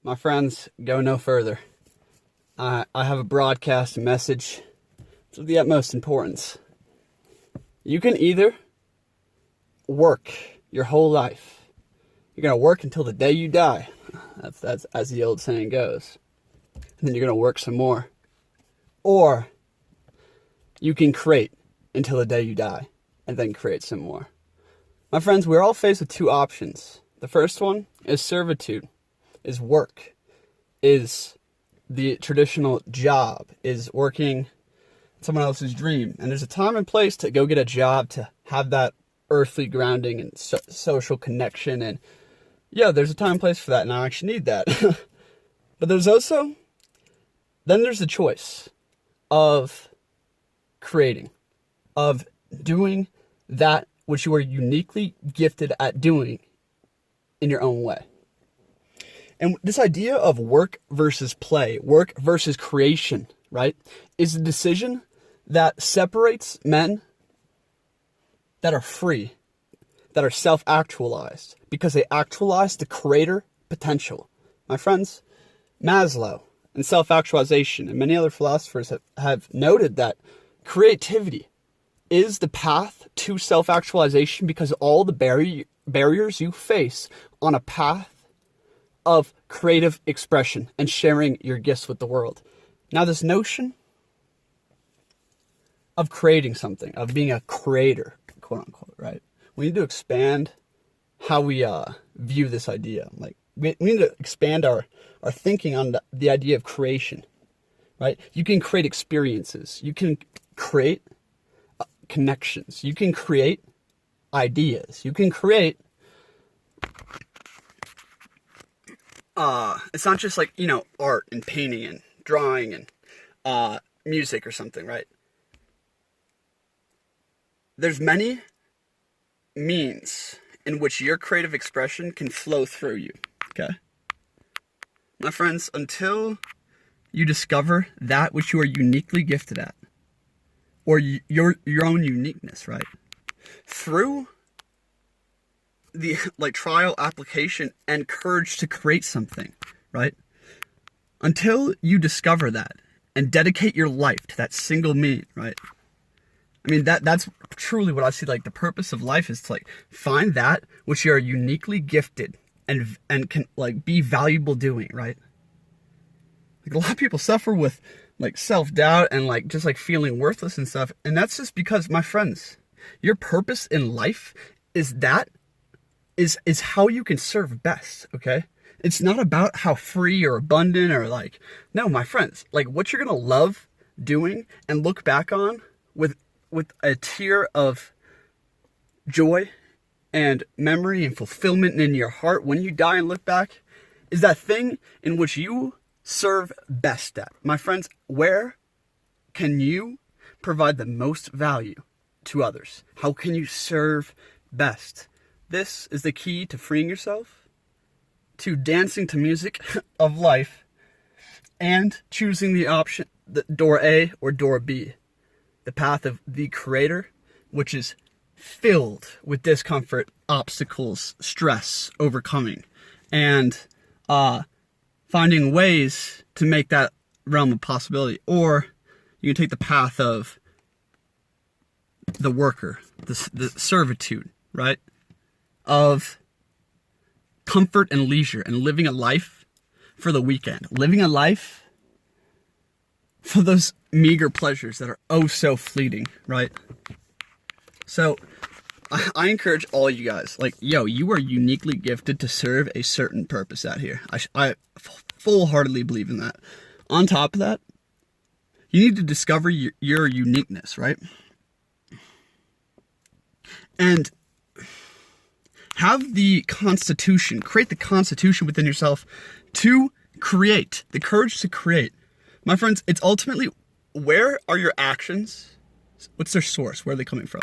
My friends, go no further. I have a broadcast message of the utmost importance. You can either work your whole life. You're going to work until the day you die. That's as the old saying goes. And then you're going to work some more. Or you can create until the day you die and then create some more. My friends, we're all faced with two options. The first one is servitude, is work, is the traditional job, is working someone else's dream. And there's a time and place to go get a job, to have that earthly grounding and social connection. And yeah, there's a time and place for that, and I actually need that. But there's also, then there's the choice of creating, of doing that which you are uniquely gifted at doing in your own way. And this idea of work versus play, work versus creation, right, is a decision that separates men that are free, that are self-actualized, because they actualize the creator potential. My friends, Maslow and self-actualization and many other philosophers have noted that creativity is the path to self-actualization, because all the barriers you face on a path of creative expression and sharing your gifts with the world. Now, this notion of creating something, of being a creator, quote unquote, right? We need to expand how we view this idea. Like, we need to expand our thinking on the idea of creation, right? You can create experiences. You can create connections. You can create ideas. You can create it's not just like, art and painting and drawing and music or something, right? There's many means in which your creative expression can flow through you, okay? My friends, until you discover that which you are uniquely gifted at, or your own uniqueness, right? Through the trial, application, and courage to create something, right? Until you discover that and dedicate your life to that single mean, right? I mean, that's truly what I see. Like, the purpose of life is to find that which you are uniquely gifted and can be valuable doing, right? Like, a lot of people suffer with self-doubt and just feeling worthless and stuff. And that's just because, my friends, your purpose in life is how you can serve best, okay? It's not about how free or abundant or no, my friends, what you're gonna love doing and look back on with a tear of joy and memory and fulfillment in your heart when you die and look back, is that thing in which you serve best at. My friends, where can you provide the most value to others? How can you serve best? This is the key to freeing yourself, to dancing to music of life, and choosing the option, the door A or door B, the path of the creator, which is filled with discomfort, obstacles, stress, overcoming, and finding ways to make that realm of possibility. Or you can take the path of the worker, the servitude, right? Of comfort and leisure, and living a life for the weekend, living a life for those meager pleasures that are oh so fleeting, right? So I encourage all you guys, you are uniquely gifted to serve a certain purpose out here. I full-heartedly believe in that. On top of that, you need to discover your uniqueness, right? And have the constitution, create the constitution within yourself to create, the courage to create. My friends, it's ultimately, where are your actions? What's their source? Where are they coming from?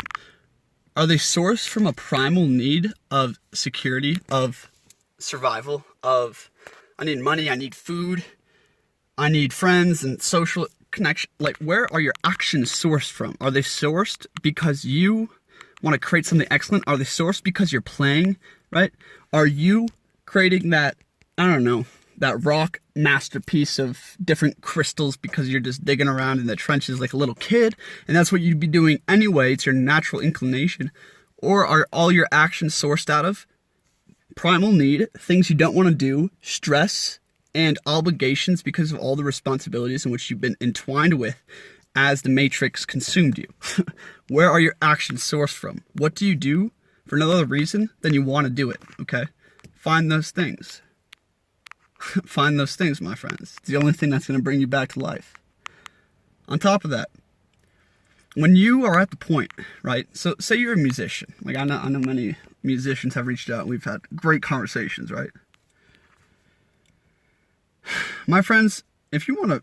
Are they sourced from a primal need of security, of survival, of I need money, I need food, I need friends and social connection? Where are your actions sourced from? Are they sourced because you want to create something excellent? Are they sourced because you're playing, right? Are you creating that, I don't know, that rock masterpiece of different crystals because you're just digging around in the trenches like a little kid, and that's what you'd be doing anyway. It's your natural inclination. Or are all your actions sourced out of primal need, things you don't want to do, stress, and obligations because of all the responsibilities in which you've been entwined with as the Matrix consumed you? Where are your actions sourced from? What do you do for no other reason than you want to do it, okay? Find those things. Find those things, my friends. It's the only thing that's going to bring you back to life. On top of that, when you are at the point, right? So say you're a musician. Like I know many musicians have reached out. We've had great conversations, right? My friends, if you want to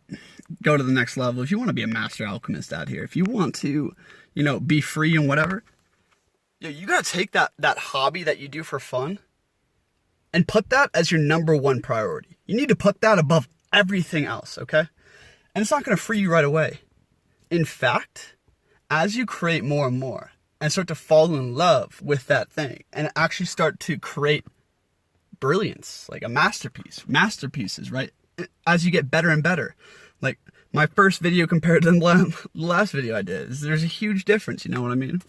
go to the next level, if you want to be a master alchemist out here, if you want to, be free and whatever, you got to take that hobby that you do for fun and put that as your number one priority. You need to put that above everything else, okay? And it's not going to free you right away. In fact, as you create more and more and start to fall in love with that thing and actually start to create brilliance, like a masterpieces, right? As you get better and better. Like my first video compared to the last video I did, there's a huge difference, you know what I mean?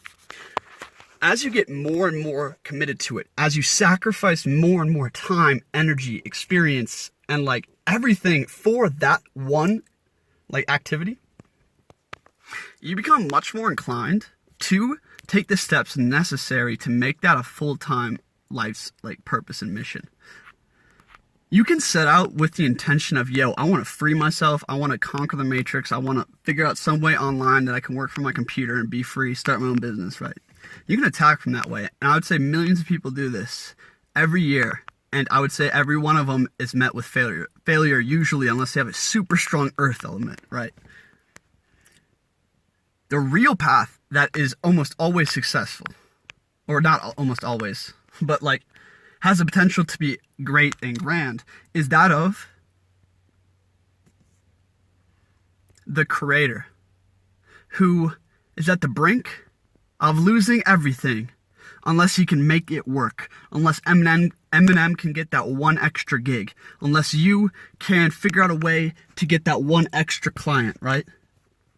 As you get more and more committed to it, as you sacrifice more and more time, energy, experience, and like everything for that one like activity, you become much more inclined to take the steps necessary to make that a full-time life's like purpose and mission. You can set out with the intention of, I want to free myself. I want to conquer the Matrix. I want to figure out some way online that I can work from my computer and be free, start my own business, right? You can attack from that way. And I would say millions of people do this every year. And I would say every one of them is met with failure. Failure usually, unless they have a super strong earth element, right? The real path that is almost always successful, or not almost always, but like has the potential to be great and grand, is that of the creator who is at the brink of losing everything unless he can make it work, unless Eminem can get that one extra gig, unless you can figure out a way to get that one extra client, right?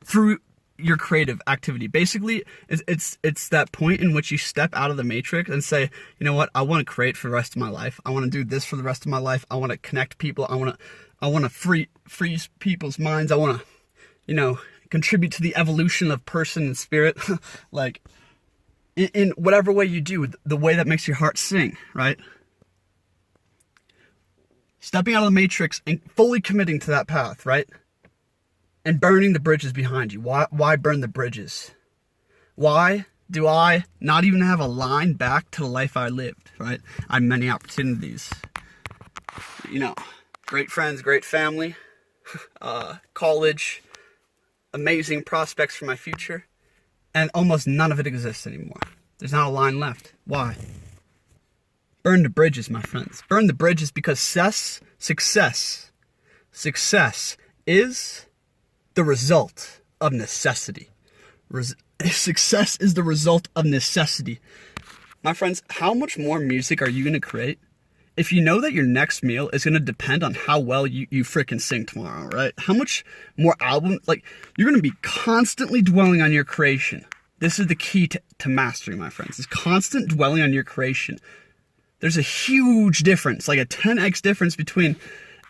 Through your creative activity. Basically, it's that point in which you step out of the Matrix and say, you know what, I want to create for the rest of my life. I want to do this for the rest of my life. I want to connect people. I want to free people's minds. I want to, contribute to the evolution of person and spirit. Like in whatever way you do, the way that makes your heart sing, right? Stepping out of the Matrix and fully committing to that path, right? And burning the bridges behind you. Why burn the bridges? Why do I not even have a line back to the life I lived, right? I had many opportunities. Great friends, great family, college, amazing prospects for my future, and almost none of it exists anymore. There's not a line left. Why? Burn the bridges, my friends. Burn the bridges because success is the result of necessity. Success is the result of necessity. My friends, how much more music are you going to create if you know that your next meal is going to depend on how well you freaking sing tomorrow, right? How much more album, you're going to be constantly dwelling on your creation. This is the key to mastery, my friends, is constant dwelling on your creation. There's a huge difference, like a 10x difference between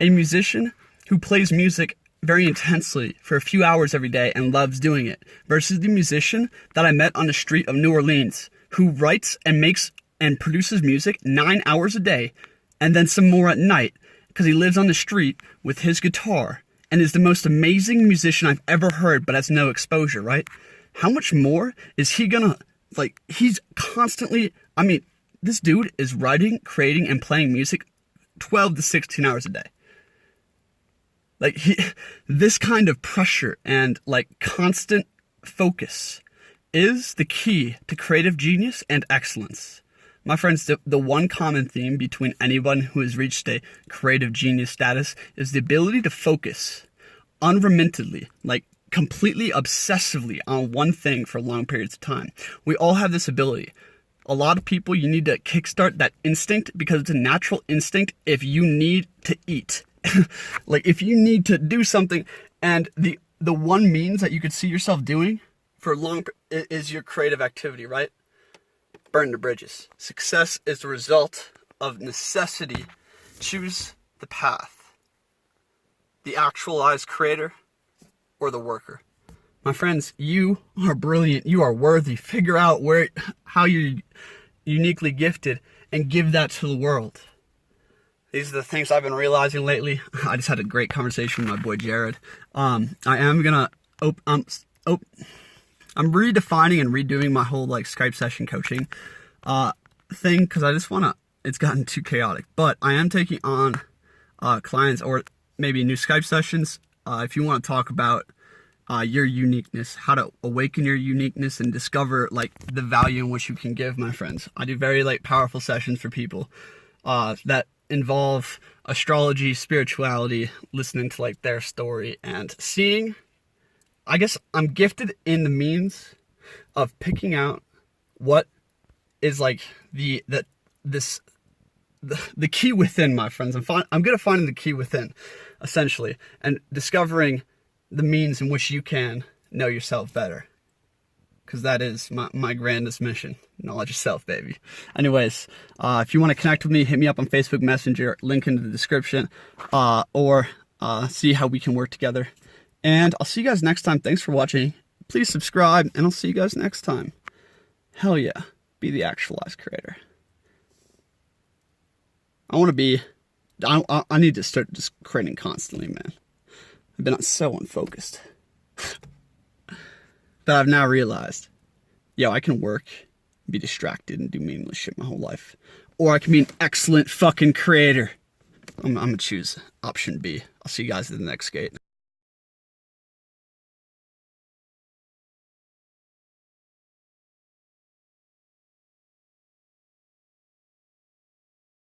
a musician who plays music very intensely for a few hours every day and loves doing it versus the musician that I met on the street of New Orleans who writes and makes and produces music 9 hours a day and then some more at night because he lives on the street with his guitar and is the most amazing musician I've ever heard but has no exposure, right? How much more is he gonna, he's constantly, this dude is writing, creating, and playing music 12 to 16 hours a day. This kind of pressure and constant focus is the key to creative genius and excellence. My friends, the one common theme between anyone who has reached a creative genius status is the ability to focus unremittedly, completely obsessively on one thing for long periods of time. We all have this ability. A lot of people, you need to kickstart that instinct because it's a natural instinct if you need to eat. Like, if you need to do something, and the one means that you could see yourself doing for long is your creative activity, right? Burn the bridges. Success is the result of necessity. Choose the path. The actualized creator or the worker. My friends, you are brilliant. You are worthy. Figure out how you're uniquely gifted and give that to the world. These are the things I've been realizing lately. I just had a great conversation with my boy Jared. I am gonna I'm redefining and redoing my whole like Skype session coaching thing, because I just wanna. It's gotten too chaotic. But I am taking on clients or maybe new Skype sessions. If you want to talk about your uniqueness, how to awaken your uniqueness and discover like the value in which you can give, my friends. I do very like powerful sessions for people that involve astrology, spirituality, listening to like their story and seeing. I guess I'm gifted in the means of picking out what is like the key within, my friends. I'm good at finding the key within, essentially, and discovering the means in which you can know yourself better. Because that is my grandest mission. Knowledge yourself, baby. Anyways, if you want to connect with me, hit me up on Facebook Messenger, link in the description, or see how we can work together. And I'll see you guys next time. Thanks for watching. Please subscribe, and I'll see you guys next time. Hell yeah. Be the actualized creator. I want to be... I need to start just creating constantly, man. I've been so unfocused. But I've now realized, I can work, be distracted, and do meaningless shit my whole life. Or I can be an excellent fucking creator. I'm gonna choose option B. I'll see you guys in the next skate.